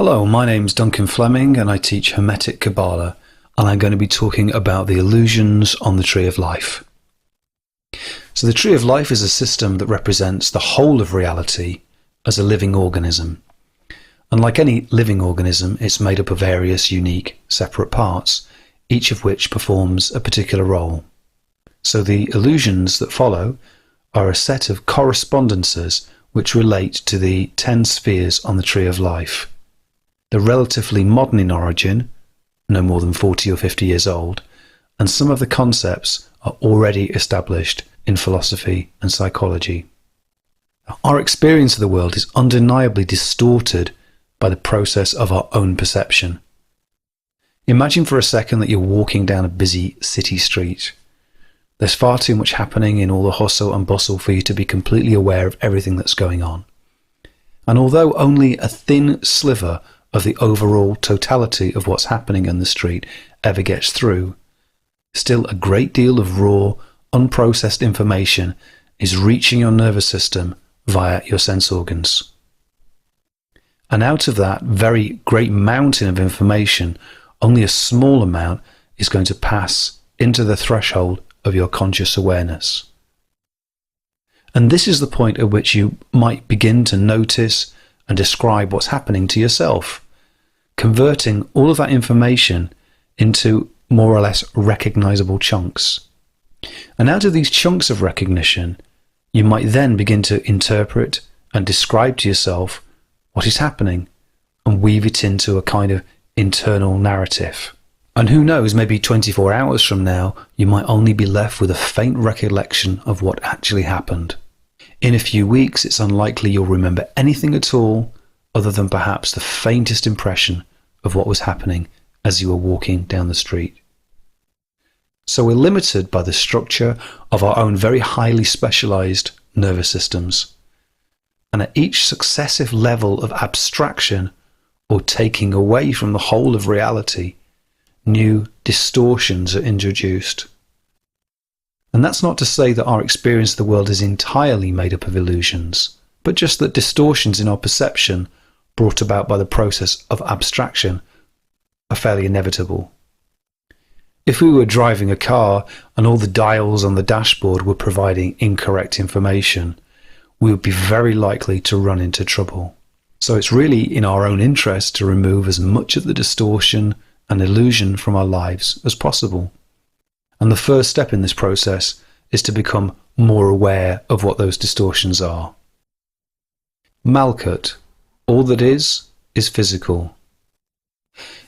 Hello, my name's Duncan Fleming and I teach Hermetic Kabbalah, and I'm going to be talking about the illusions on the Tree of Life. So the Tree of Life is a system that represents the whole of reality as a living organism. And like any living organism, it's made up of various unique separate parts, each of which performs a particular role. So the illusions that follow are a set of correspondences which relate to the 10 spheres on the Tree of Life. They're relatively modern in origin, no more than 40 or 50 years old, and some of the concepts are already established in philosophy and psychology. Our experience of the world is undeniably distorted by the process of our own perception. Imagine for a second that you're walking down a busy city street. There's far too much happening in all the hustle and bustle for you to be completely aware of everything that's going on. And although only a thin sliver of the overall totality of what's happening in the street ever gets through, still a great deal of raw, unprocessed information is reaching your nervous system via your sense organs. And out of that very great mountain of information, only a small amount is going to pass into the threshold of your conscious awareness. And this is the point at which you might begin to notice and describe what's happening to yourself, converting all of that information into more or less recognizable chunks. And out of these chunks of recognition, you might then begin to interpret and describe to yourself what is happening and weave it into a kind of internal narrative. And who knows, maybe 24 hours from now, you might only be left with a faint recollection of what actually happened. In a few weeks, it's unlikely you'll remember anything at all other than perhaps the faintest impression of what was happening as you were walking down the street. So we're limited by the structure of our own very highly specialized nervous systems. And at each successive level of abstraction or taking away from the whole of reality, new distortions are introduced. And that's not to say that our experience of the world is entirely made up of illusions, but just that distortions in our perception brought about by the process of abstraction are fairly inevitable. If we were driving a car and all the dials on the dashboard were providing incorrect information, we would be very likely to run into trouble. So it's really in our own interest to remove as much of the distortion and illusion from our lives as possible. And the first step in this process is to become more aware of what those distortions are. Malkut, all that is physical.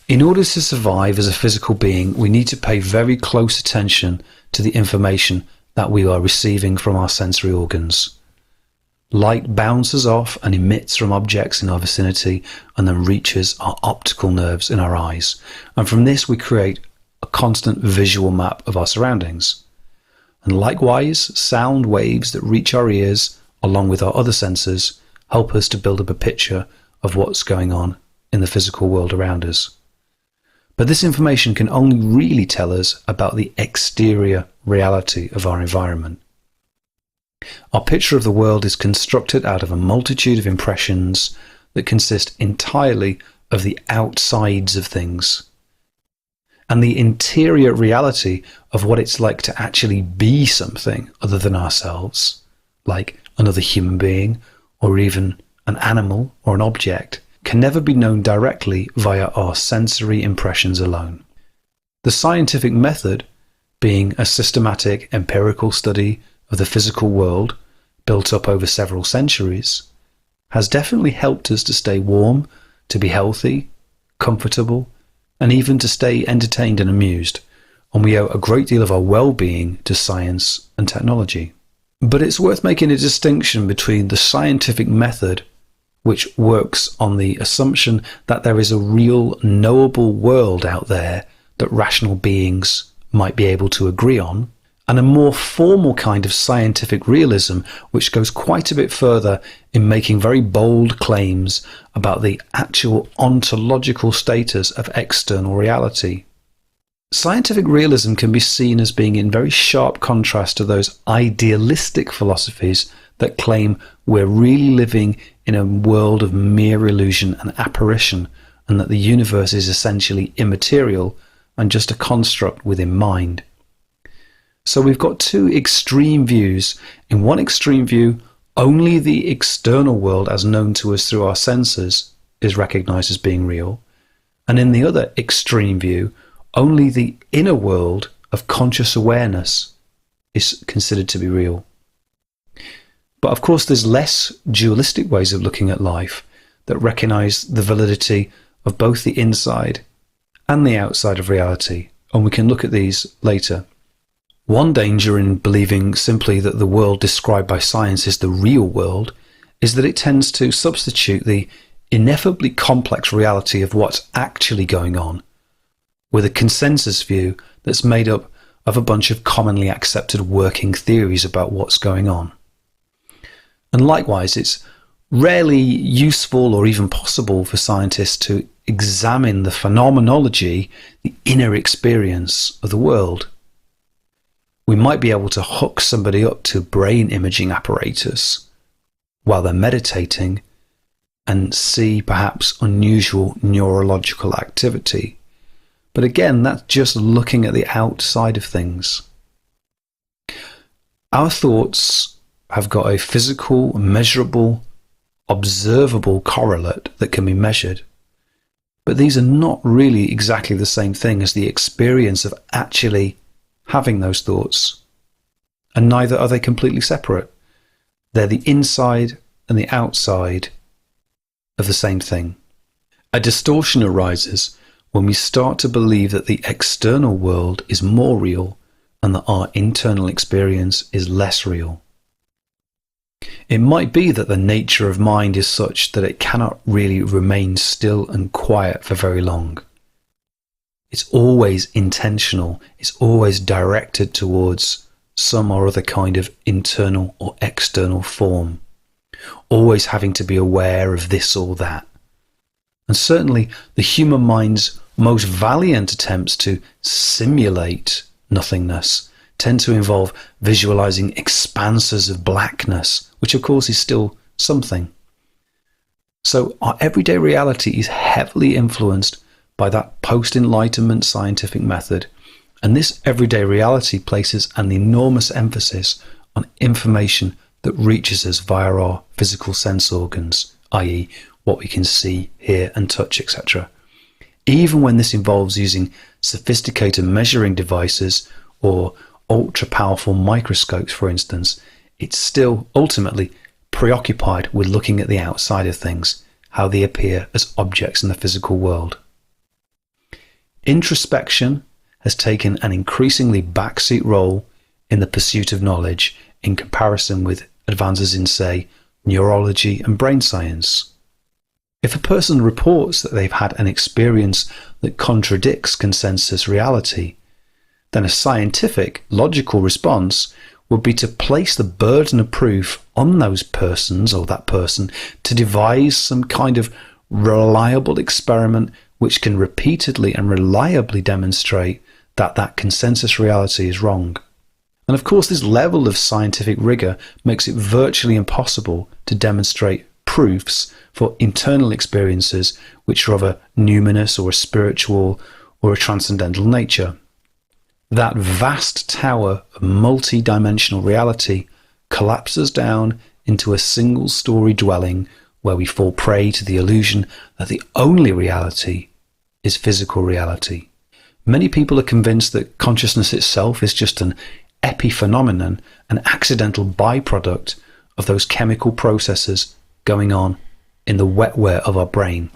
In order to survive as a physical being, we need to pay very close attention to the information that we are receiving from our sensory organs. Light bounces off and emits from objects in our vicinity and then reaches our optical nerves in our eyes. And from this we create a constant visual map of our surroundings. And likewise, sound waves that reach our ears, along with our other senses, help us to build up a picture of what's going on in the physical world around us. But this information can only really tell us about the exterior reality of our environment. Our picture of the world is constructed out of a multitude of impressions that consist entirely of the outsides of things. And the interior reality of what it's like to actually be something other than ourselves, like another human being or even an animal or an object, can never be known directly via our sensory impressions alone. The scientific method, being a systematic empirical study of the physical world built up over several centuries, has definitely helped us to stay warm, to be healthy, comfortable, and even to stay entertained and amused, and we owe a great deal of our well-being to science and technology. But it's worth making a distinction between the scientific method, which works on the assumption that there is a real knowable world out there that rational beings might be able to agree on, and a more formal kind of scientific realism which goes quite a bit further in making very bold claims about the actual ontological status of external reality. Scientific realism can be seen as being in very sharp contrast to those idealistic philosophies that claim we're really living in in a world of mere illusion and apparition, and that the universe is essentially immaterial and just a construct within mind. So we've got two extreme views. In one extreme view, only the external world as known to us through our senses is recognized as being real. And in the other extreme view, only the inner world of conscious awareness is considered to be real. But of course, there's less dualistic ways of looking at life that recognize the validity of both the inside and the outside of reality, and we can look at these later. One danger in believing simply that the world described by science is the real world is that it tends to substitute the ineffably complex reality of what's actually going on with a consensus view that's made up of a bunch of commonly accepted working theories about what's going on. And likewise, it's rarely useful or even possible for scientists to examine the phenomenology, the inner experience of the world. We might be able to hook somebody up to brain imaging apparatus while they're meditating and see perhaps unusual neurological activity. But again, that's just looking at the outside of things. Our thoughts have got a physical, measurable, observable correlate that can be measured. But these are not really exactly the same thing as the experience of actually having those thoughts. And neither are they completely separate. They're the inside and the outside of the same thing. A distortion arises when we start to believe that the external world is more real and that our internal experience is less real. It might be that the nature of mind is such that it cannot really remain still and quiet for very long. It's always intentional, it's always directed towards some or other kind of internal or external form, always having to be aware of this or that. And certainly the human mind's most valiant attempts to simulate nothingness tend to involve visualizing expanses of blackness, which of course is still something. So our everyday reality is heavily influenced by that post-enlightenment scientific method, and this everyday reality places an enormous emphasis on information that reaches us via our physical sense organs, i.e. what we can see, hear and touch, etc. Even when this involves using sophisticated measuring devices or ultra-powerful microscopes, for instance, it's still ultimately preoccupied with looking at the outside of things, how they appear as objects in the physical world. Introspection has taken an increasingly backseat role in the pursuit of knowledge in comparison with advances in, say, neurology and brain science. If a person reports that they've had an experience that contradicts consensus reality, then a scientific, logical response would be to place the burden of proof on those persons or that person to devise some kind of reliable experiment which can repeatedly and reliably demonstrate that that consensus reality is wrong. And of course, this level of scientific rigor makes it virtually impossible to demonstrate proofs for internal experiences which are of a numinous or a spiritual or a transcendental nature. That vast tower of multi-dimensional reality collapses down into a single-story dwelling where we fall prey to the illusion that the only reality is physical reality. Many people are convinced that consciousness itself is just an epiphenomenon, an accidental byproduct of those chemical processes going on in the wetware of our brain.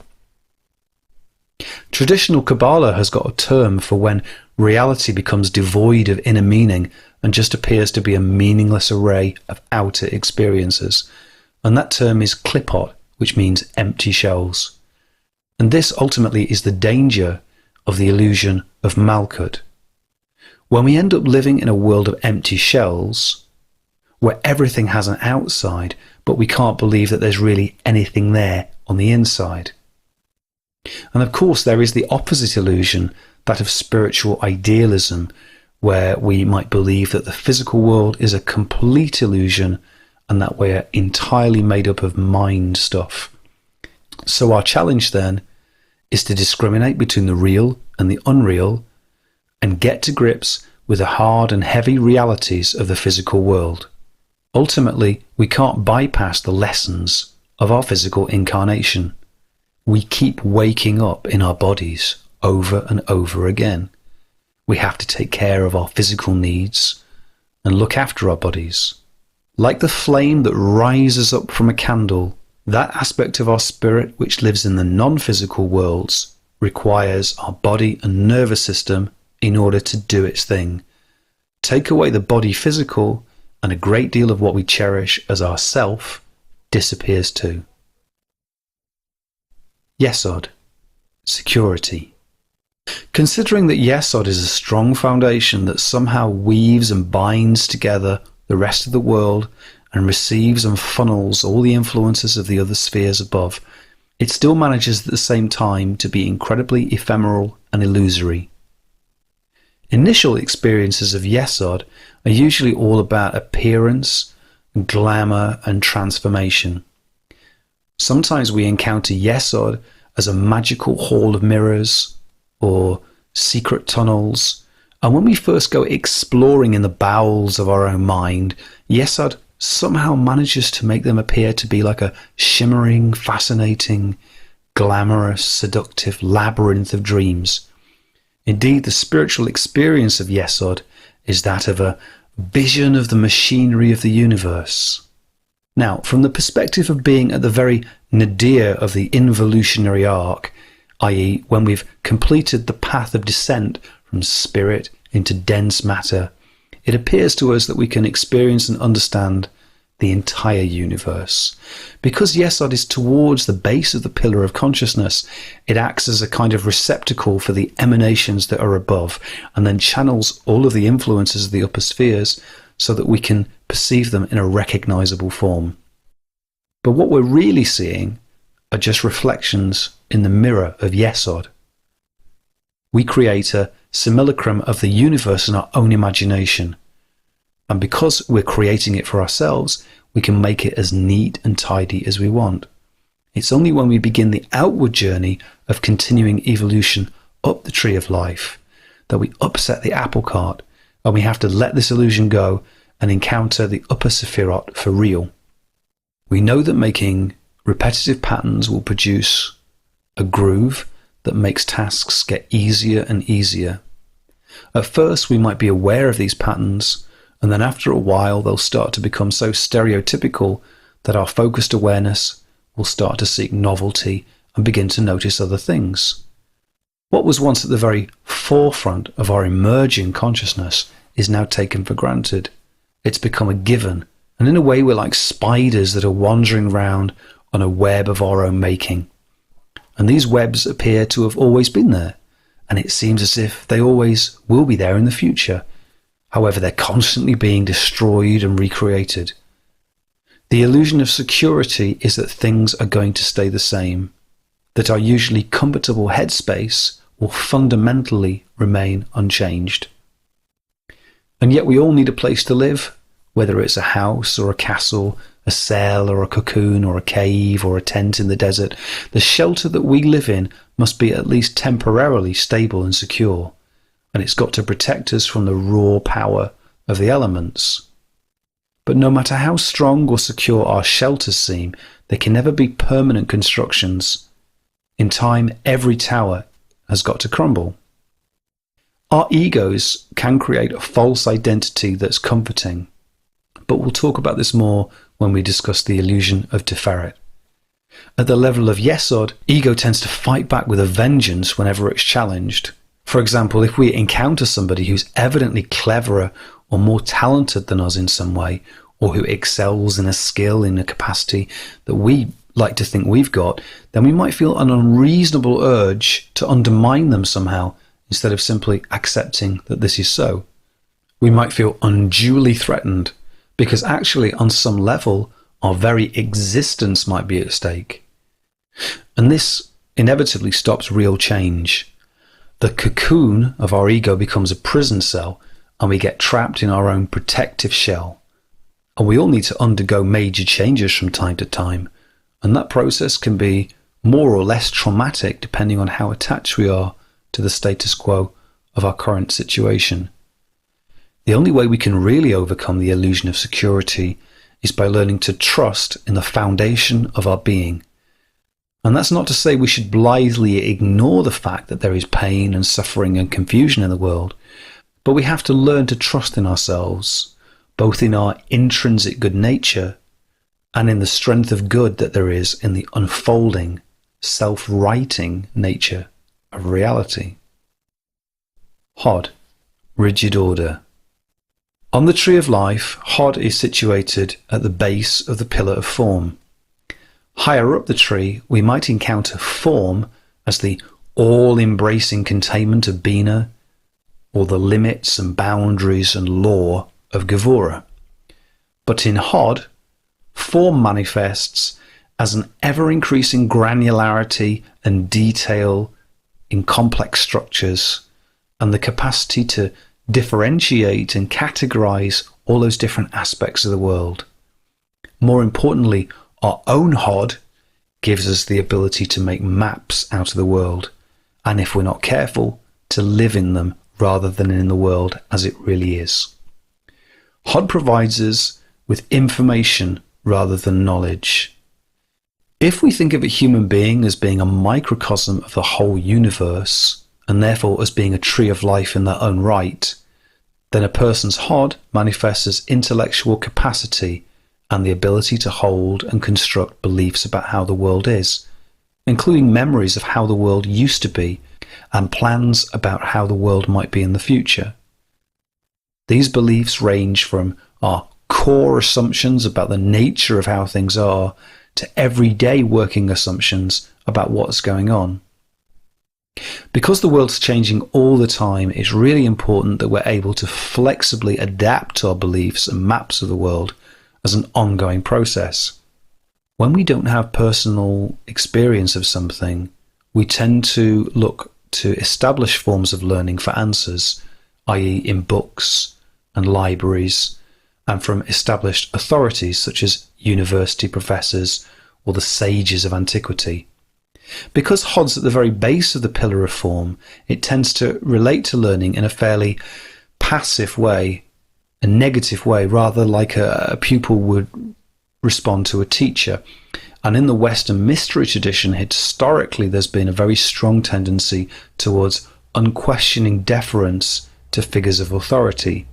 Traditional Kabbalah has got a term for when reality becomes devoid of inner meaning and just appears to be a meaningless array of outer experiences. And that term is klipot, which means empty shells. And this ultimately is the danger of the illusion of Malkut. When we end up living in a world of empty shells, where everything has an outside, but we can't believe that there's really anything there on the inside. And of course, there is the opposite illusion, that of spiritual idealism, where we might believe that the physical world is a complete illusion and that we're entirely made up of mind stuff. So our challenge then is to discriminate between the real and the unreal and get to grips with the hard and heavy realities of the physical world. Ultimately, we can't bypass the lessons of our physical incarnation. We keep waking up in our bodies over and over again. We have to take care of our physical needs and look after our bodies. Like the flame that rises up from a candle, that aspect of our spirit which lives in the non-physical worlds requires our body and nervous system in order to do its thing. Take away the body physical, and a great deal of what we cherish as our self disappears too. Yesod, security. Considering that Yesod is a strong foundation that somehow weaves and binds together the rest of the world and receives and funnels all the influences of the other spheres above, it still manages at the same time to be incredibly ephemeral and illusory. Initial experiences of Yesod are usually all about appearance, glamour and transformation. Sometimes we encounter Yesod as a magical hall of mirrors or secret tunnels, and when we first go exploring in the bowels of our own mind, Yesod somehow manages to make them appear to be like a shimmering, fascinating, glamorous, seductive labyrinth of dreams. Indeed, the spiritual experience of Yesod is that of a vision of the machinery of the universe. Now, from the perspective of being at the very nadir of the involutionary arc, i.e. when we've completed the path of descent from spirit into dense matter, it appears to us that we can experience and understand the entire universe. Because Yesod is towards the base of the pillar of consciousness, it acts as a kind of receptacle for the emanations that are above, and then channels all of the influences of the upper spheres so that we can perceive them in a recognizable form. But what we're really seeing are just reflections in the mirror of Yesod. We create a simulacrum of the universe in our own imagination. And because we're creating it for ourselves, we can make it as neat and tidy as we want. It's only when we begin the outward journey of continuing evolution up the tree of life that we upset the apple cart, and we have to let this illusion go and encounter the upper sephiroth for real. We know that making repetitive patterns will produce a groove that makes tasks get easier and easier. At first, we might be aware of these patterns, and then after a while they'll start to become so stereotypical that our focused awareness will start to seek novelty and begin to notice other things. What was once at the very forefront of our emerging consciousness is now taken for granted. It's become a given, and in a way we're like spiders that are wandering round on a web of our own making. And these webs appear to have always been there, and it seems as if they always will be there in the future. However, they're constantly being destroyed and recreated. The illusion of security is that things are going to stay the same, that our usually comfortable headspace will fundamentally remain unchanged. And yet we all need a place to live, whether it's a house or a castle, a cell or a cocoon or a cave or a tent in the desert. The shelter that we live in must be at least temporarily stable and secure, and it's got to protect us from the raw power of the elements. But no matter how strong or secure our shelters seem, they can never be permanent constructions. In time, every tower has got to crumble. Our egos can create a false identity that's comforting, but we'll talk about this more when we discuss the illusion of Tiferet. At the level of Yesod, ego tends to fight back with a vengeance whenever it's challenged. For example, if we encounter somebody who's evidently cleverer or more talented than us in some way, or who excels in a skill, in a capacity that we like to think we've got, then we might feel an unreasonable urge to undermine them somehow, instead of simply accepting that this is so. We might feel unduly threatened, because actually on some level our very existence might be at stake. And this inevitably stops real change. The cocoon of our ego becomes a prison cell, and we get trapped in our own protective shell. And we all need to undergo major changes from time to time, and that process can be more or less traumatic depending on how attached we are to the status quo of our current situation. The only way we can really overcome the illusion of security is by learning to trust in the foundation of our being. And that's not to say we should blithely ignore the fact that there is pain and suffering and confusion in the world, but we have to learn to trust in ourselves, both in our intrinsic good nature and in the strength of good that there is in the unfolding, self-righting nature of reality. Hod, rigid order. On the tree of life, Hod is situated at the base of the pillar of form. Higher up the tree, we might encounter form as the all-embracing containment of Bina, or the limits and boundaries and law of Gevura. But in Hod, form manifests as an ever-increasing granularity and detail in complex structures, and the capacity to differentiate and categorize all those different aspects of the world. More importantly, our own Hod gives us the ability to make maps out of the world, and if we're not careful, to live in them rather than in the world as it really is. Hod provides us with information rather than knowledge. If we think of a human being as being a microcosm of the whole universe, and therefore as being a tree of life in their own right, then a person's Hod manifests as intellectual capacity and the ability to hold and construct beliefs about how the world is, including memories of how the world used to be and plans about how the world might be in the future. These beliefs range from our core assumptions about the nature of how things are to everyday working assumptions about what's going on. Because the world's changing all the time, it's really important that we're able to flexibly adapt our beliefs and maps of the world as an ongoing process. When we don't have personal experience of something, we tend to look to established forms of learning for answers, i.e. in books and libraries, and from established authorities such as university professors or the sages of antiquity. Because Hod's at the very base of the pillar of form, it tends to relate to learning in a fairly passive way, a negative way, rather like a pupil would respond to a teacher. And in the Western mystery tradition, historically, there's been a very strong tendency towards unquestioning deference to figures of authority.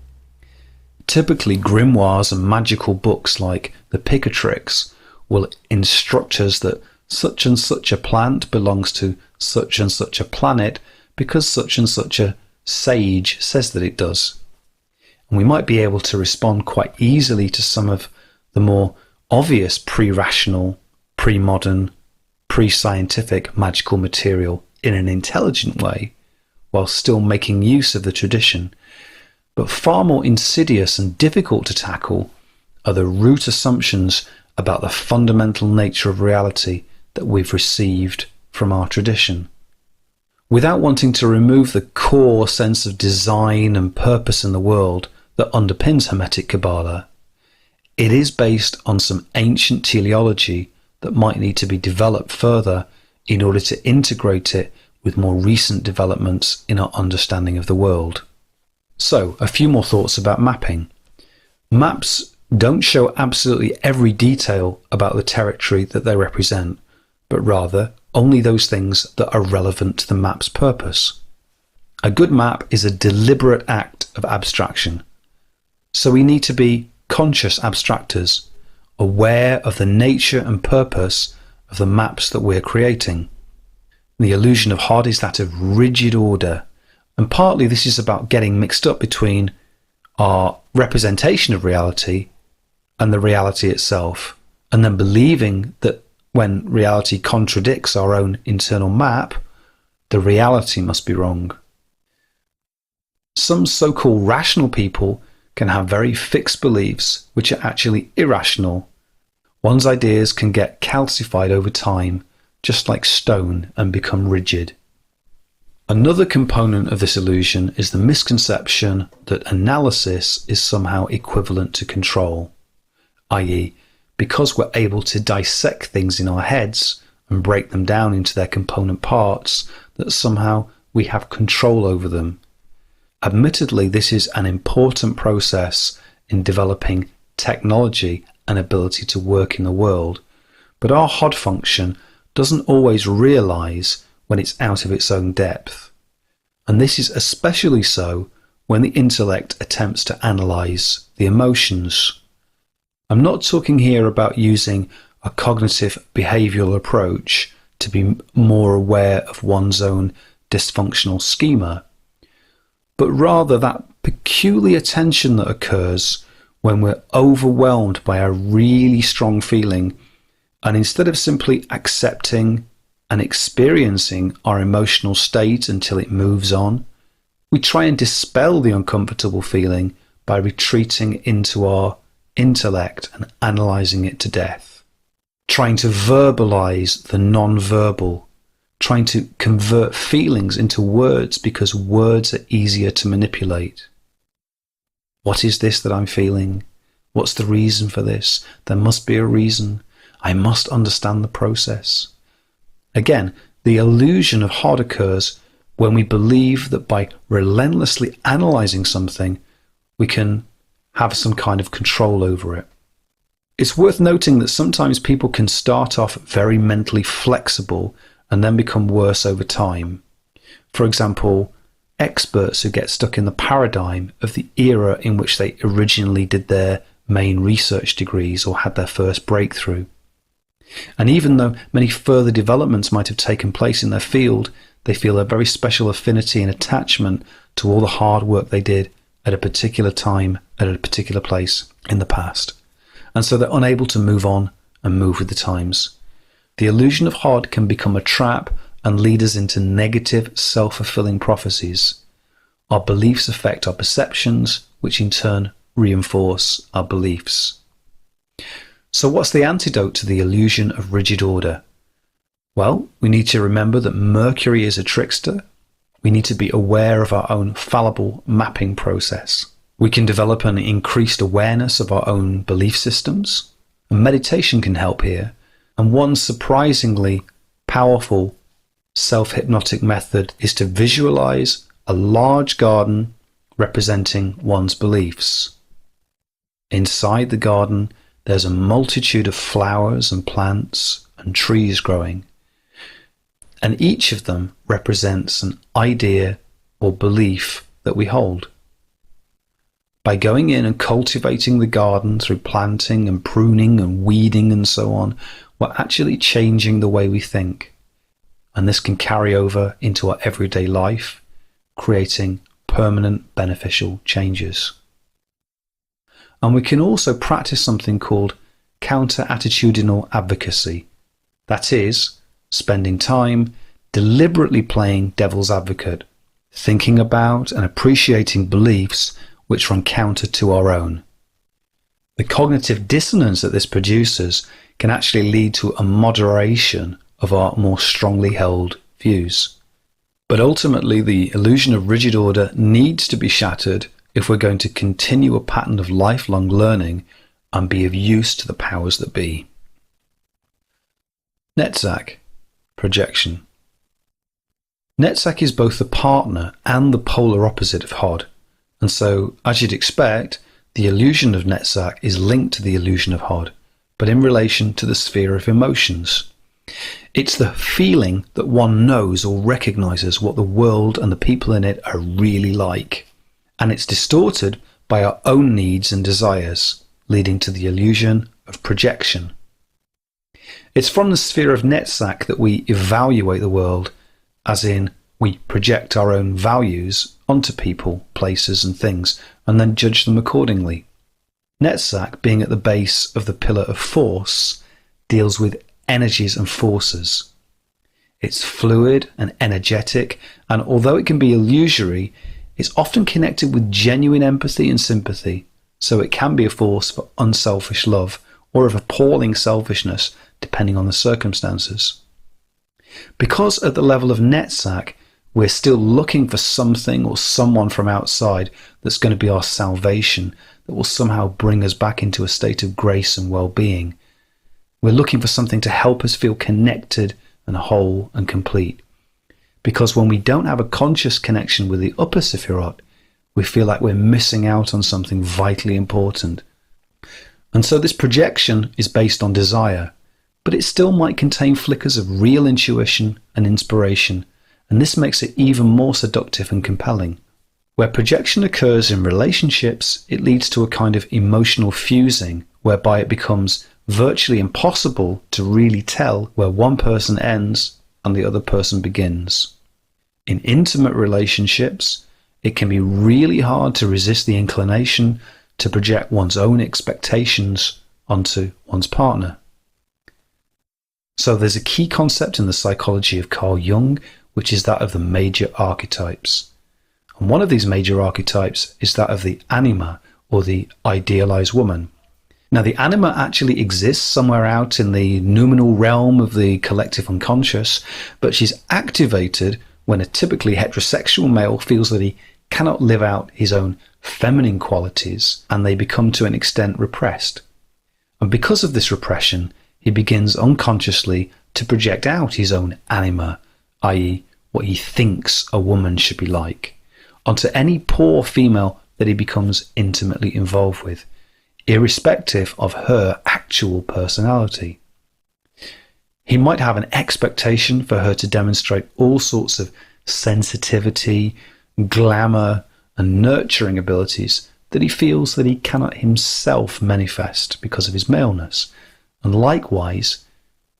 Typically, grimoires and magical books like the Picatrix will instruct us that such and such a plant belongs to such and such a planet because such and such a sage says that it does. And we might be able to respond quite easily to some of the more obvious pre-rational, pre-modern, pre-scientific magical material in an intelligent way, while still making use of the tradition. But far more insidious and difficult to tackle are the root assumptions about the fundamental nature of reality that we've received from our tradition. Without wanting to remove the core sense of design and purpose in the world that underpins Hermetic Kabbalah, it is based on some ancient teleology that might need to be developed further in order to integrate it with more recent developments in our understanding of the world. So, a few more thoughts about mapping. Maps don't show absolutely every detail about the territory that they represent, but rather only those things that are relevant to the map's purpose. A good map is a deliberate act of abstraction. So we need to be conscious abstractors, aware of the nature and purpose of the maps that we're creating. The illusion of Hod is that of rigid order, and partly this is about getting mixed up between our representation of reality and the reality itself, and then believing that when reality contradicts our own internal map, the reality must be wrong. Some so-called rational people can have very fixed beliefs which are actually irrational. One's ideas can get calcified over time, just like stone, and become rigid. Another component of this illusion is the misconception that analysis is somehow equivalent to control. i.e., because we're able to dissect things in our heads and break them down into their component parts, that somehow we have control over them. Admittedly, this is an important process in developing technology and ability to work in the world, but our HOD function doesn't always realize when it's out of its own depth. And this is especially so when the intellect attempts to analyze the emotions. I'm not talking here about using a cognitive behavioral approach to be more aware of one's own dysfunctional schema, but rather that peculiar tension that occurs when we're overwhelmed by a really strong feeling, and instead of simply accepting and experiencing our emotional state until it moves on, we try and dispel the uncomfortable feeling by retreating into our intellect and analysing it to death, trying to verbalize the non-verbal, trying to convert feelings into words because words are easier to manipulate. What is this that I'm feeling? What's the reason for this? There must be a reason. I must understand the process. Again, the illusion of HOD occurs when we believe that by relentlessly analysing something, we can have some kind of control over it. It's worth noting that sometimes people can start off very mentally flexible and then become worse over time. For example, experts who get stuck in the paradigm of the era in which they originally did their main research degrees or had their first breakthrough. And even though many further developments might have taken place in their field, they feel a very special affinity and attachment to all the hard work they did at a particular time, at a particular place in the past. And so they're unable to move on and move with the times. The illusion of HOD can become a trap and lead us into negative, self-fulfilling prophecies. Our beliefs affect our perceptions, which in turn reinforce our beliefs. So what's the antidote to the illusion of rigid order? Well, we need to remember that Mercury is a trickster. We need to be aware of our own fallible mapping process. We can develop an increased awareness of our own belief systems, and meditation can help here. And one surprisingly powerful self-hypnotic method is to visualize a large garden representing one's beliefs. Inside the garden, there's a multitude of flowers and plants and trees growing, and each of them represents an idea or belief that we hold. By going in and cultivating the garden through planting and pruning and weeding and so on, we're actually changing the way we think. And this can carry over into our everyday life, creating permanent beneficial changes. And we can also practice something called counter-attitudinal advocacy. That is, spending time deliberately playing devil's advocate, thinking about and appreciating beliefs which run counter to our own. The cognitive dissonance that this produces can actually lead to a moderation of our more strongly held views. But ultimately, the illusion of rigid order needs to be shattered if we're going to continue a pattern of lifelong learning and be of use to the powers that be. Netzach, projection. Netzach is both the partner and the polar opposite of HOD, and so, as you'd expect, the illusion of Netzach is linked to the illusion of HOD, but in relation to the sphere of emotions. It's the feeling that one knows or recognizes what the world and the people in it are really like, and it's distorted by our own needs and desires, leading to the illusion of projection. It's from the sphere of Netzach that we evaluate the world, as in we project our own values onto people, places and things, and then judge them accordingly. Netzach, being at the base of the pillar of force, deals with energies and forces. It's fluid and energetic, and although it can be illusory, it's often connected with genuine empathy and sympathy, so it can be a force for unselfish love or of appalling selfishness, depending on the circumstances. Because at the level of Netzach, We're still looking for something or someone from outside that's going to be our salvation, that will somehow bring us back into a state of grace and well-being. We're looking for something to help us feel connected and whole and complete. Because when we don't have a conscious connection with the upper sephiroth, we feel like we're missing out on something vitally important. And so this projection is based on desire, but it still might contain flickers of real intuition and inspiration, and this makes it even more seductive and compelling. Where projection occurs in relationships, it leads to a kind of emotional fusing, whereby it becomes virtually impossible to really tell where one person ends and the other person begins. In intimate relationships, it can be really hard to resist the inclination to project one's own expectations onto one's partner. So there's a key concept in the psychology of Carl Jung, which is that of the major archetypes. And one of these major archetypes is that of the anima, or the idealized woman. Now, the anima actually exists somewhere out in the noumenal realm of the collective unconscious, but she's activated when a typically heterosexual male feels that he cannot live out his own feminine qualities, and they become to an extent repressed. And because of this repression, he begins unconsciously to project out his own anima, i.e. what he thinks a woman should be like, onto any poor female that he becomes intimately involved with, irrespective of her actual personality. He might have an expectation for her to demonstrate all sorts of sensitivity, glamour, and nurturing abilities that he feels that he cannot himself manifest because of his maleness. And likewise,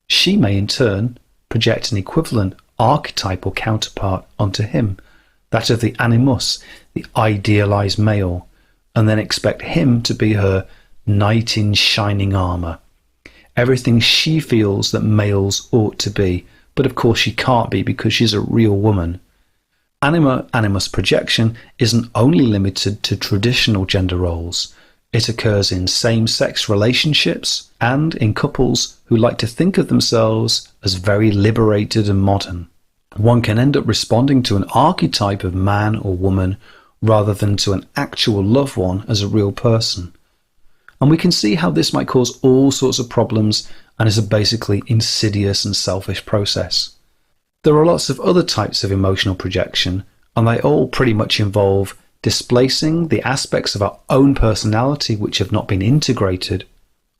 she may in turn project an equivalent archetypal counterpart onto him, that of the animus, the idealized male, and then expect him to be her knight in shining armor, everything she feels that males ought to be, but of course she can't be because she's a real woman. Anima-animus projection isn't only limited to traditional gender roles. It occurs in same-sex relationships and in couples who like to think of themselves as very liberated and modern. One can end up responding to an archetype of man or woman rather than to an actual loved one as a real person. And we can see how this might cause all sorts of problems and is a basically insidious and selfish process. There are lots of other types of emotional projection, and they all pretty much involve displacing the aspects of our own personality which have not been integrated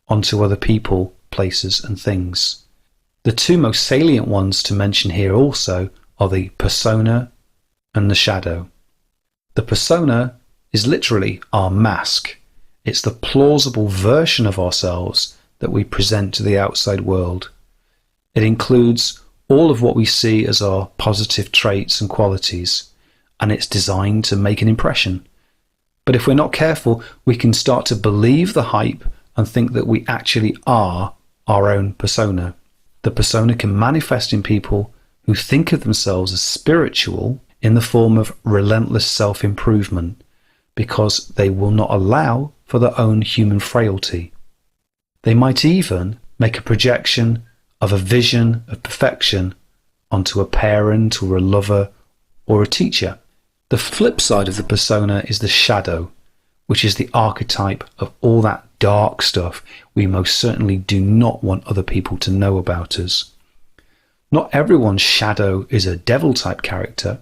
onto other people, places, and things. The two most salient ones to mention here also are the persona and the shadow. The persona is literally our mask. It's the plausible version of ourselves that we present to the outside world. It includes all of what we see as our positive traits and qualities, and it's designed to make an impression. But if we're not careful, we can start to believe the hype and think that we actually are our own persona. The persona can manifest in people who think of themselves as spiritual in the form of relentless self-improvement, because they will not allow for their own human frailty. They might even make a projection of a vision of perfection onto a parent or a lover or a teacher. The flip side of the persona is the shadow, which is the archetype of all that dark stuff we most certainly do not want other people to know about us. Not everyone's shadow is a devil-type character.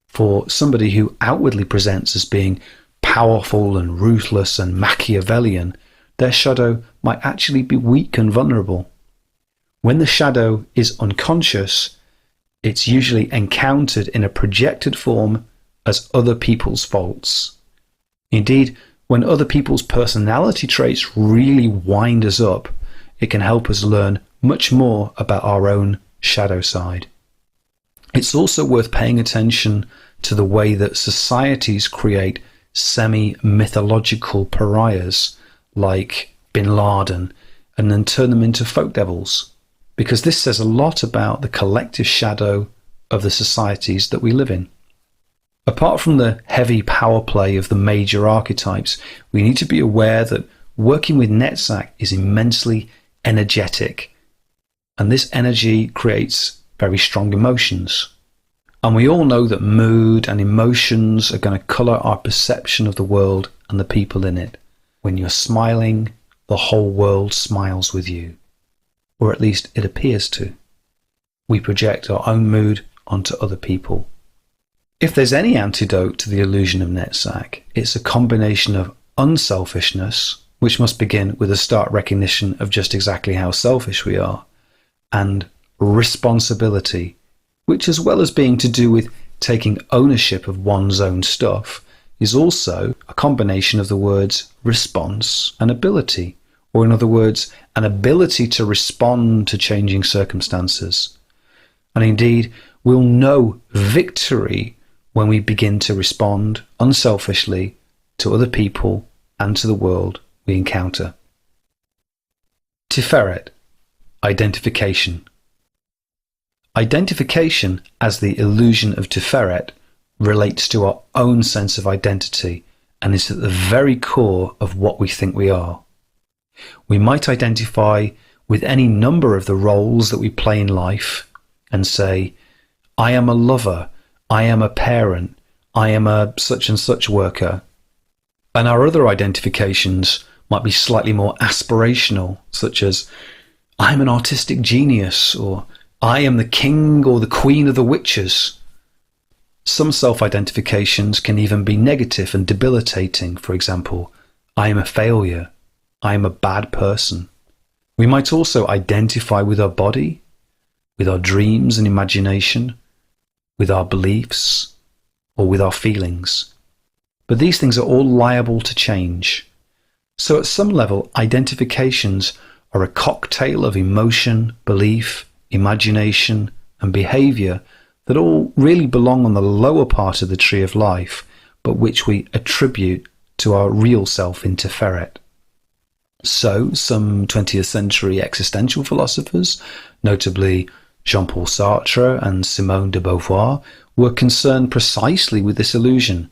For somebody who outwardly presents as being powerful and ruthless and Machiavellian, their shadow might actually be weak and vulnerable. When the shadow is unconscious, it's usually encountered in a projected form as other people's faults. Indeed, when other people's personality traits really wind us up, it can help us learn much more about our own shadow side. It's also worth paying attention to the way that societies create semi-mythological pariahs like Bin Laden and then turn them into folk devils, because this says a lot about the collective shadow of the societies that we live in. Apart from the heavy power play of the major archetypes, we need to be aware that working with Netzach is immensely energetic, and this energy creates very strong emotions. And we all know that mood and emotions are going to colour our perception of the world and the people in it. When you're smiling, the whole world smiles with you. Or at least it appears to. We project our own mood onto other people. If there's any antidote to the illusion of Netzach, it's a combination of unselfishness, which must begin with a stark recognition of just exactly how selfish we are, and responsibility, which, as well as being to do with taking ownership of one's own stuff, is also a combination of the words response and ability, or in other words, an ability to respond to changing circumstances. And indeed, we'll know victory when we begin to respond unselfishly to other people and to the world we encounter. Tiferet, identification. Identification as the illusion of Tiferet relates to our own sense of identity and is at the very core of what we think we are. We might identify with any number of the roles that we play in life and say, I am a lover, I am a parent, I am a such and such worker. And our other identifications might be slightly more aspirational, such as, I'm an artistic genius, or I am the king or the queen of the witches. Some self-identifications can even be negative and debilitating. For example, I am a failure, I am a bad person. We might also identify with our body, with our dreams and imagination, with our beliefs, or with our feelings. But these things are all liable to change. So at some level, identifications are a cocktail of emotion, belief, imagination, and behavior that all really belong on the lower part of the tree of life, but which we attribute to our real self in Tiferet. So some 20th century existential philosophers, notably Jean-Paul Sartre and Simone de Beauvoir, were concerned precisely with this illusion,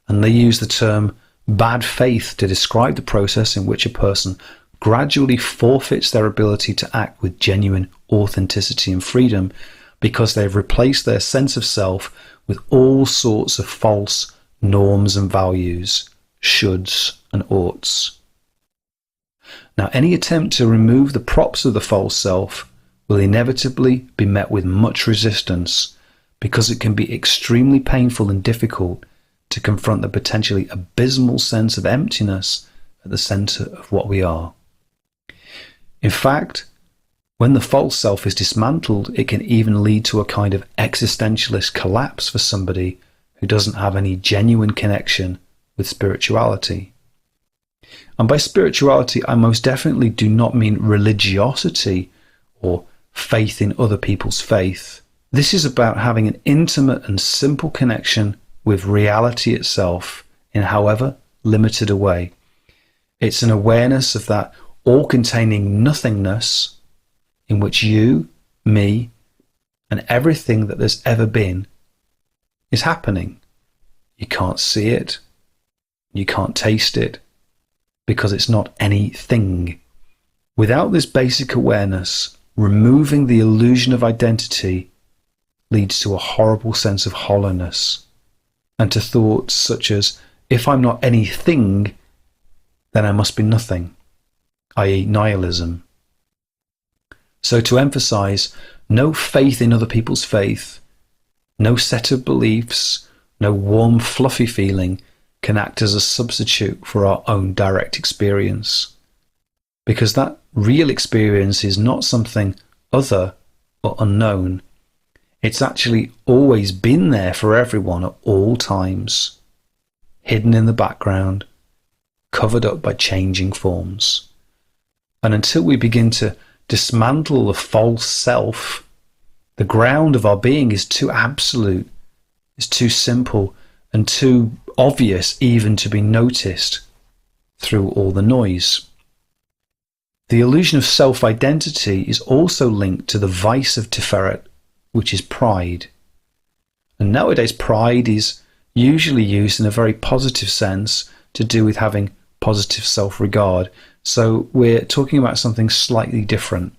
and they used the term bad faith to describe the process in which a person gradually forfeits their ability to act with genuine authenticity and freedom because they've replaced their sense of self with all sorts of false norms and values, shoulds and oughts. Now, any attempt to remove the props of the false self will inevitably be met with much resistance because it can be extremely painful and difficult to confront the potentially abysmal sense of emptiness at the center of what we are. In fact, when the false self is dismantled, it can even lead to a kind of existentialist collapse for somebody who doesn't have any genuine connection with spirituality. And by spirituality, I most definitely do not mean religiosity or faith in other people's faith. This is about having an intimate and simple connection with reality itself in however limited a way. It's an awareness of that all-containing nothingness in which you, me, and everything that there's ever been is happening. You can't see it, you can't taste it, because it's not anything. Without this basic awareness, removing the illusion of identity leads to a horrible sense of hollowness, and to thoughts such as, if I'm not anything, then I must be nothing, i.e. nihilism. So to emphasize, no faith in other people's faith, no set of beliefs, no warm, fluffy feeling can act as a substitute for our own direct experience. Because that real experience is not something other or unknown. It's actually always been there for everyone at all times, hidden in the background, covered up by changing forms. And until we begin to dismantle the false self, the ground of our being is too absolute, is too simple, and too obvious even to be noticed through all the noise. The illusion of self-identity is also linked to the vice of Tiferet, which is pride. And nowadays pride is usually used in a very positive sense to do with having positive self-regard. So we're talking about something slightly different.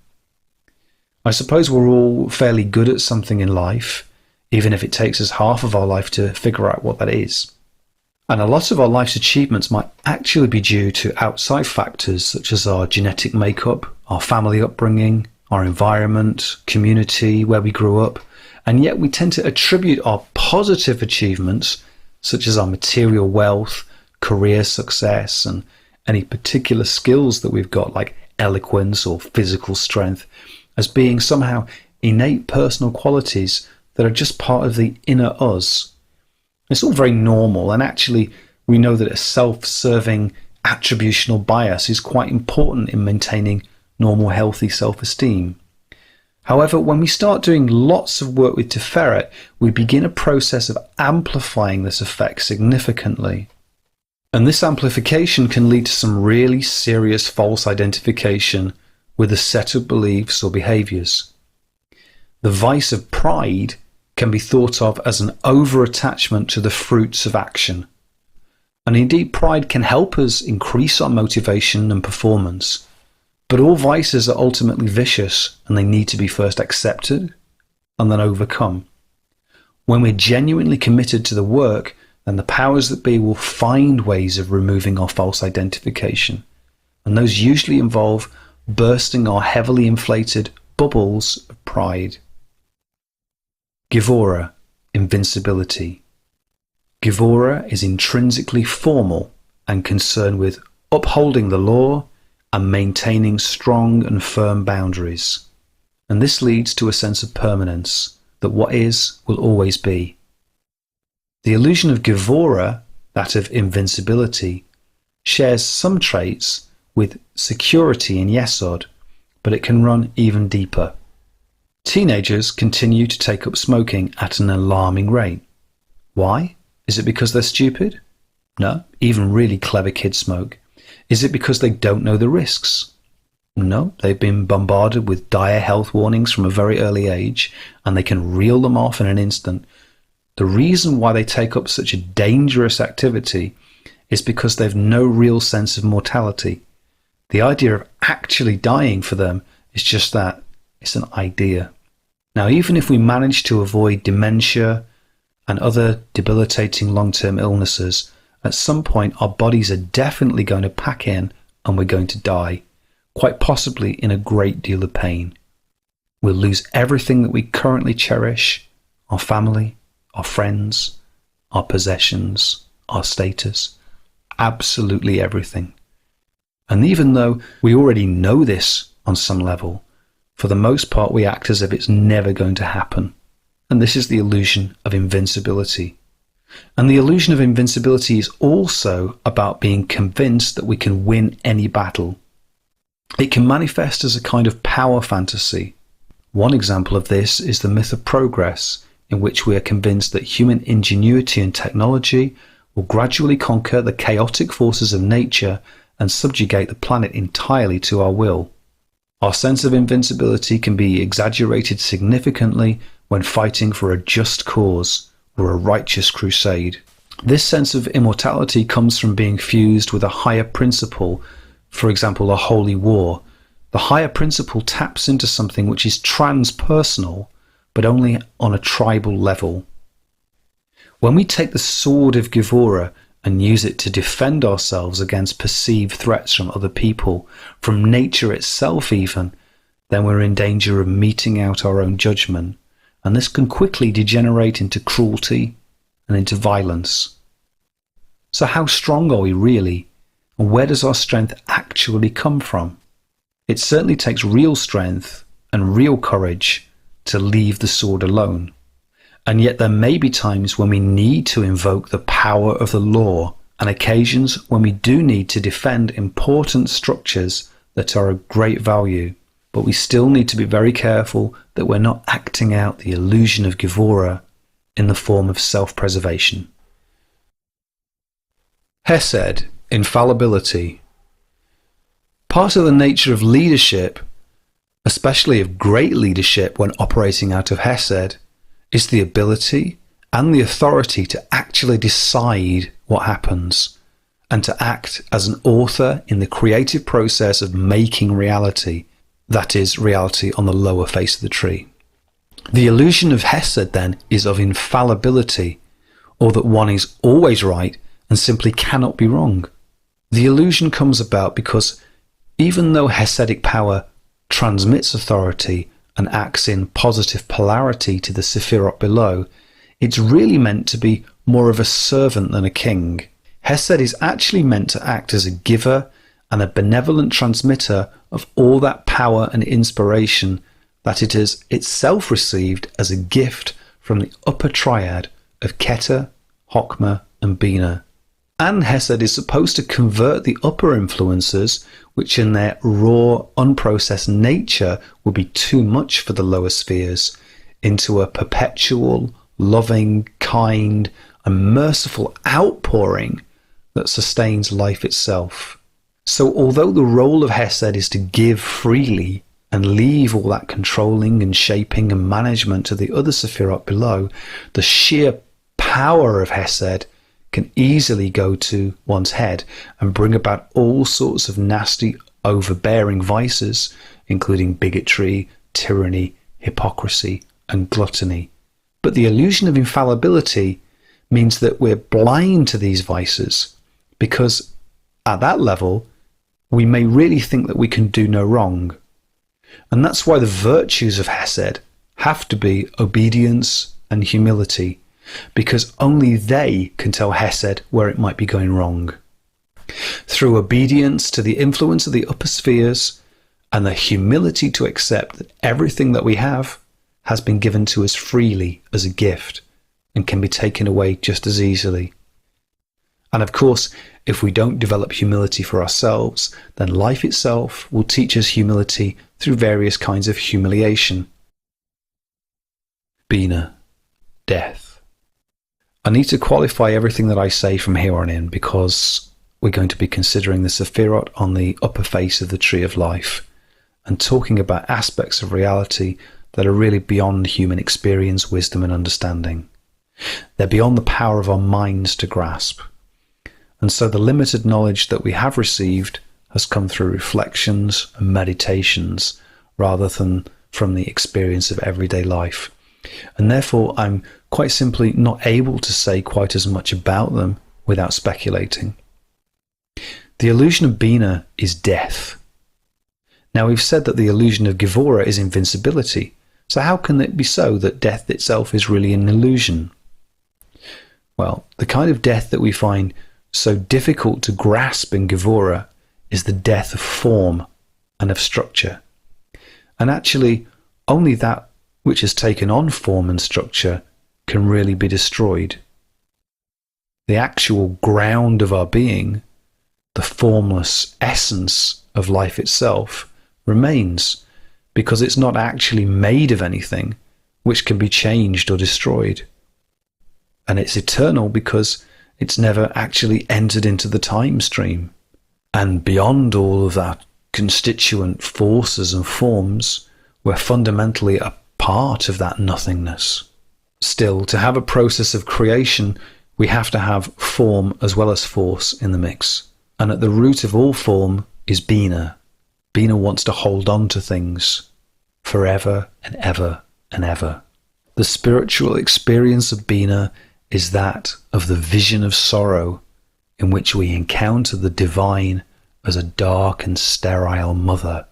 I suppose we're all fairly good at something in life. even if it takes us half of our life to figure out what that is. And a lot of our life's achievements might actually be due to outside factors such as our genetic makeup, our family upbringing, our environment, community, where we grew up, and yet we tend to attribute our positive achievements, such as our material wealth, career success, and any particular skills that we've got, like eloquence or physical strength, as being somehow innate personal qualities that are just part of the inner us. It's all very normal, and actually we know that a self-serving attributional bias is quite important in maintaining normal, healthy self-esteem. However, when we start doing lots of work with Tiferet, we begin a process of amplifying this effect significantly. And this amplification can lead to some really serious false identification with a set of beliefs or behaviors. The vice of pride can be thought of as an over-attachment to the fruits of action. And indeed, pride can help us increase our motivation and performance. But all vices are ultimately vicious, and they need to be first accepted and then overcome. When we're genuinely committed to the work, then the powers that be will find ways of removing our false identification. And those usually involve bursting our heavily inflated bubbles of pride. Gevurah, invincibility. Gevurah is intrinsically formal and concerned with upholding the law and maintaining strong and firm boundaries. And this leads to a sense of permanence, that what is will always be. The illusion of Gevurah, that of invincibility, shares some traits with security in Yesod, but it can run even deeper. Teenagers continue to take up smoking at an alarming rate. Why? Is it because they're stupid? No, even really clever kids smoke. Is it because they don't know the risks? No, they've been bombarded with dire health warnings from a very early age, and they can reel them off in an instant. The reason why they take up such a dangerous activity is because they've no real sense of mortality. The idea of actually dying for them is just that. It's an idea. Now, even if we manage to avoid dementia and other debilitating long-term illnesses, at some point our bodies are definitely going to pack in and we're going to die, quite possibly in a great deal of pain. We'll lose everything that we currently cherish, our family, our friends, our possessions, our status, absolutely everything. And even though we already know this on some level, for the most part we act as if it's never going to happen. And this is the illusion of invincibility. And the illusion of invincibility is also about being convinced that we can win any battle. It can manifest as a kind of power fantasy. One example of this is the myth of progress, in which we are convinced that human ingenuity and technology will gradually conquer the chaotic forces of nature and subjugate the planet entirely to our will. Our sense of invincibility can be exaggerated significantly when fighting for a just cause or a righteous crusade. This sense of immortality comes from being fused with a higher principle, for example, a holy war. The higher principle taps into something which is transpersonal, but only on a tribal level. When we take the sword of Gevurah and use it to defend ourselves against perceived threats from other people, from nature itself even, then we're in danger of meting out our own judgment, and this can quickly degenerate into cruelty and into violence. So how strong are we really? And where does our strength actually come from? It certainly takes real strength and real courage to leave the sword alone. And yet there may be times when we need to invoke the power of the law, and occasions when we do need to defend important structures that are of great value. But we still need to be very careful that we're not acting out the illusion of Gevurah in the form of self-preservation. Hesed, infallibility. Part of the nature of leadership, especially of great leadership when operating out of Hesed, is the ability and the authority to actually decide what happens and to act as an author in the creative process of making reality, that is, reality on the lower face of the tree. The illusion of Hesed then is of infallibility, or that one is always right and simply cannot be wrong. The illusion comes about because even though Hesidic power transmits authority and acts in positive polarity to the sephiroth below, it's really meant to be more of a servant than a king. Hesed is actually meant to act as a giver and a benevolent transmitter of all that power and inspiration that it has itself received as a gift from the upper triad of Keter, Chokmah and Bina. And Hesed is supposed to convert the upper influences, which in their raw, unprocessed nature would be too much for the lower spheres, into a perpetual, loving, kind and merciful outpouring that sustains life itself. So although the role of Hesed is to give freely and leave all that controlling and shaping and management to the other sephiroth below, the sheer power of Hesed can easily go to one's head and bring about all sorts of nasty, overbearing vices, including bigotry, tyranny, hypocrisy, and gluttony. But the illusion of infallibility means that we're blind to these vices, because at that level, we may really think that we can do no wrong. And that's why the virtues of Hesed have to be obedience and humility, because only they can tell Hesed where it might be going wrong. Through obedience to the influence of the upper spheres and the humility to accept that everything that we have has been given to us freely as a gift and can be taken away just as easily. And of course, if we don't develop humility for ourselves, then life itself will teach us humility through various kinds of humiliation. Bina, death. I need to qualify everything that I say from here on in, because we're going to be considering the sephiroth on the upper face of the tree of life and talking about aspects of reality that are really beyond human experience, wisdom and understanding. They're beyond the power of our minds to grasp. And so the limited knowledge that we have received has come through reflections and meditations rather than from the experience of everyday life. And therefore I'm quite simply not able to say quite as much about them without speculating. The illusion of Bina is death. Now we've said that the illusion of Gevurah is invincibility. So how can it be so that death itself is really an illusion? Well, the kind of death that we find so difficult to grasp in Gevurah is the death of form and of structure. And actually, only that which has taken on form and structure can really be destroyed. The actual ground of our being, the formless essence of life itself, remains, because it's not actually made of anything which can be changed or destroyed. And it's eternal because it's never actually entered into the time stream. And beyond all of that constituent forces and forms, we're fundamentally a part of that nothingness. Still, to have a process of creation, we have to have form as well as force in the mix. And at the root of all form is Bina. Bina wants to hold on to things forever and ever and ever. The spiritual experience of Bina is that of the vision of sorrow, in which we encounter the divine as a dark and sterile mother,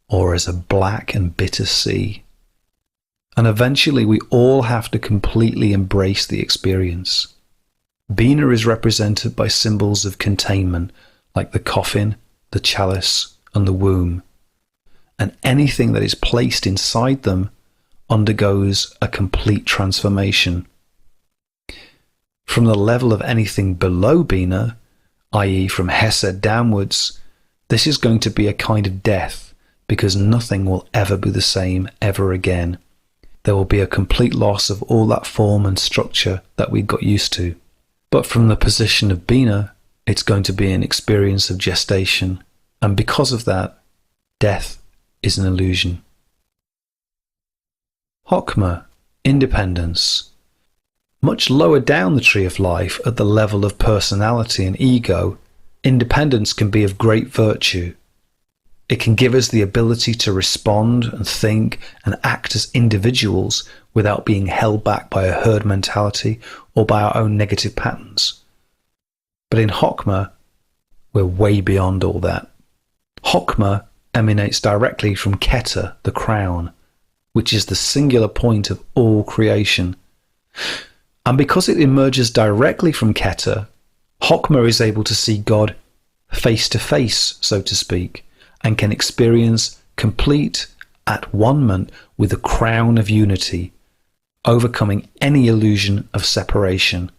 or as a black and bitter sea. And eventually we all have to completely embrace the experience. Bina is represented by symbols of containment, like the coffin, the chalice, and the womb. And anything that is placed inside them undergoes a complete transformation. From the level of anything below Bina, i.e. from Hesed downwards, this is going to be a kind of death, because nothing will ever be the same ever again. There will be a complete loss of all that form and structure that we got used to. But from the position of Bina, it's going to be an experience of gestation, and because of that, death is an illusion. Chokmah, independence. Much lower down the tree of life, at the level of personality and ego, independence can be of great virtue. It can give us the ability to respond and think and act as individuals without being held back by a herd mentality or by our own negative patterns. But in Chokmah, we're way beyond all that. Chokmah emanates directly from Keter, the crown, which is the singular point of all creation. And because it emerges directly from Keter, Chokmah is able to see God face to face, so to speak, and can experience complete at-one-ment with the crown of unity, overcoming any illusion of separation.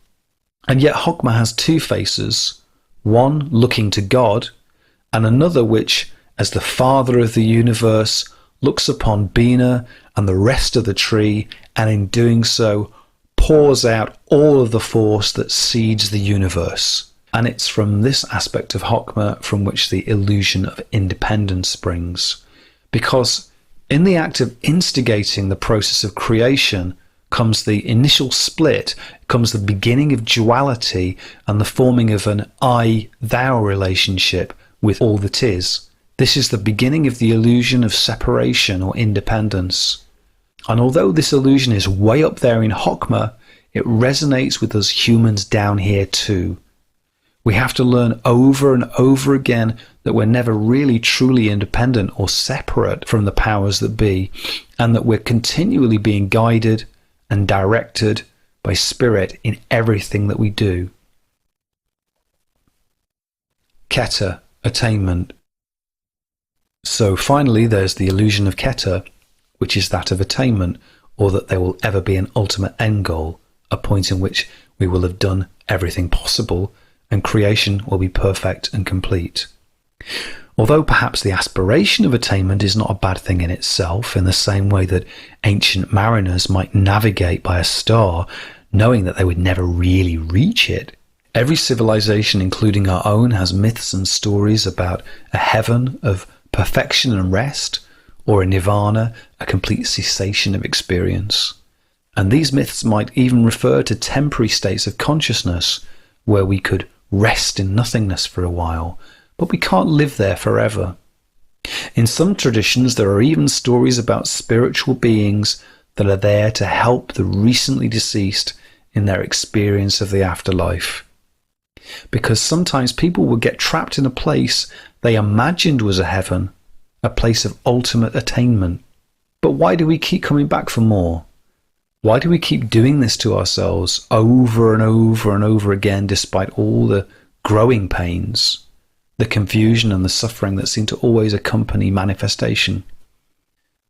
And yet Chokmah has two faces, one looking to God, and another which, as the Father of the universe, looks upon Bina and the rest of the tree, and in doing so pours out all of the force that seeds the universe. And it's from this aspect of Chokmah from which the illusion of independence springs. Because in the act of instigating the process of creation comes the initial split, comes the beginning of duality and the forming of an I-thou relationship with all that is. This is the beginning of the illusion of separation or independence. And although this illusion is way up there in Chokmah, it resonates with us humans down here too. We have to learn over and over again that we're never really truly independent or separate from the powers that be, and that we're continually being guided and directed by spirit in everything that we do. Keter, attainment. So finally there's the illusion of Keter, which is that of attainment, or that there will ever be an ultimate end goal, a point in which we will have done everything possible and creation will be perfect and complete. Although perhaps the aspiration of attainment is not a bad thing in itself, in the same way that ancient mariners might navigate by a star knowing that they would never really reach it, every civilization, including our own, has myths and stories about a heaven of perfection and rest, or a nirvana, a complete cessation of experience. And these myths might even refer to temporary states of consciousness where we could rest in nothingness for a while, but we can't live there forever. In some traditions, there are even stories about spiritual beings that are there to help the recently deceased in their experience of the afterlife. Because sometimes people will get trapped in a place they imagined was a heaven, a place of ultimate attainment. But why do we keep coming back for more? Why do we keep doing this to ourselves over and over and over again, despite all the growing pains, the confusion and the suffering that seem to always accompany manifestation?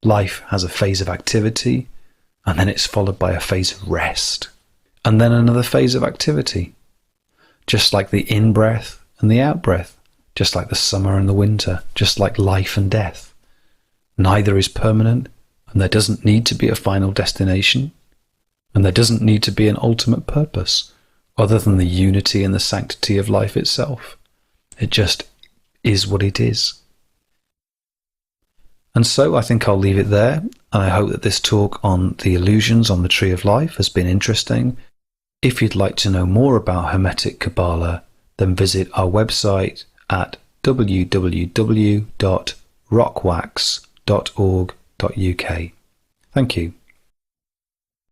Life has a phase of activity, and then it's followed by a phase of rest, and then another phase of activity. Just like the in-breath and the out-breath, just like the summer and the winter, just like life and death. Neither is permanent, and there doesn't need to be a final destination. And there doesn't need to be an ultimate purpose other than the unity and the sanctity of life itself. It just is what it is. And so I think I'll leave it there, and I hope that this talk on the illusions on the Tree of Life has been interesting. If you'd like to know more about Hermetic Kabbalah, then visit our website at www.rockwax.org.uk. Thank you.